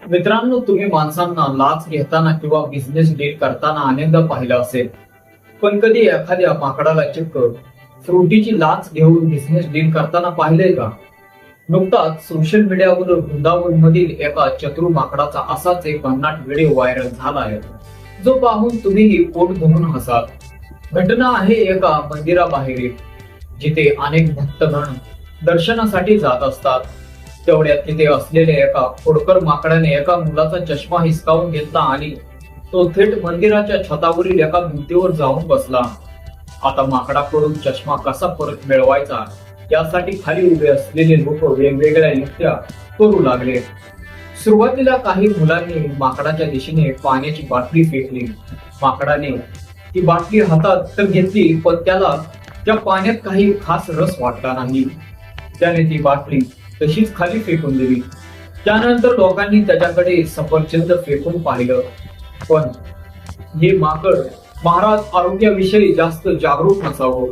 मित्रांनो, तुम्ही माणसांना लाच घेताना किंवा बिझनेस डील करताना अनेकदा पाहिलं असेल, पण कधी एखाद्या माकडाला चक्क फ्रुटीची लाच घेऊन बिझनेस डील करताना पाहिलंय का? नुकताच सोशल मीडियावर वृंदावन मधील एका चतुर माकडाचा असाच एक भन्नाट व्हिडिओ व्हायरल झाला आहे, जो पाहून तुम्हीही पोट धरून हसाल. घटना आहे एका मंदिराबाहेरील, जिथे अनेक भक्तगण दर्शनासाठी जात असतात. तेवढ्यात तिथे असलेल्या एका खोडकर माकडाने एका मुलाचा चष्मा हिसकावून घेतला आणि तो थेट मंदिराच्या छतावरील एका भिंतीवर जाऊन बसला. आता माकडाकडून चष्मा कसा परत मिळवायचा यासाठी खाली उभे असलेले लोक वेगवेगळ्या युक्त्या करू लागले. सुरुवातीला काही मुलांनी माकडाच्या दिशेने पाण्याची बाटली फेकली. माकडाने ती बाटली हातात तर घेतली, पण त्याला त्या पाण्यात काही खास रस वाटला नाही. त्याने ती बाटली तशीच खाली फेकून दिली. त्यानंतर लोकांनी त्याच्याकडे सफरचंद फेकून पाहिलं, पण हे माकड महाराज आरोग्याविषयी जास्त जागरूक नसावं,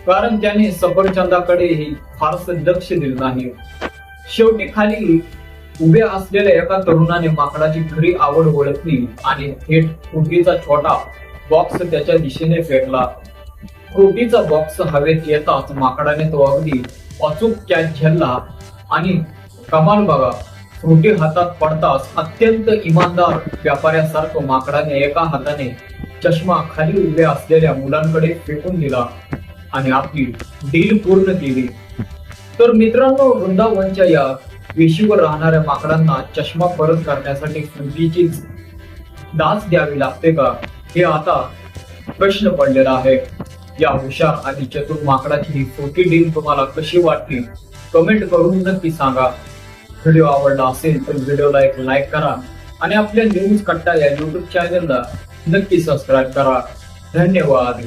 कारण त्याने सफरचंदाकडेही फारसं लक्ष दिलं नाही. शेवटी खाली उभ्या असलेल्या एका तरुणाने माकडाची खरी आवड ओळखली आणि थेट फ्रुटीचा छोटा बॉक्स त्याच्या दिशेने फेकला. फ्रुटीचा बॉक्स हवेत येताच माकडाने तो अगदी अचूक कॅच झेलला आणि कमाल बघा, फ्रुटी हातात पडताच अत्यंत इमानदार व्यापाऱ्यासारखं माकडाने एका हाताने चष्मा खाली उभ्या असलेल्या मुलांकडे फेकून दिला आणि आपली डील पूर्ण केली. तर मित्रांनो, वृंदावनच्या या वेशीवर राहणाऱ्या माकडांना चष्मा परत करण्यासाठी फ्रुटीचीच डास द्यावी लागते का, हे आता प्रश्न पडलेला आहे. या हुशार आणि चतुर माकडाची ही फ्रुटी डील तुम्हाला कशी वाटली कमेंट करून नक्की सांगा. व्हिडिओ आवडला असेल तर व्हिडिओला एक लाईक करा आणि आपल्या न्यूज कट्टा या युट्यूब चॅनलला नक्की सबस्क्राईब करा. धन्यवाद.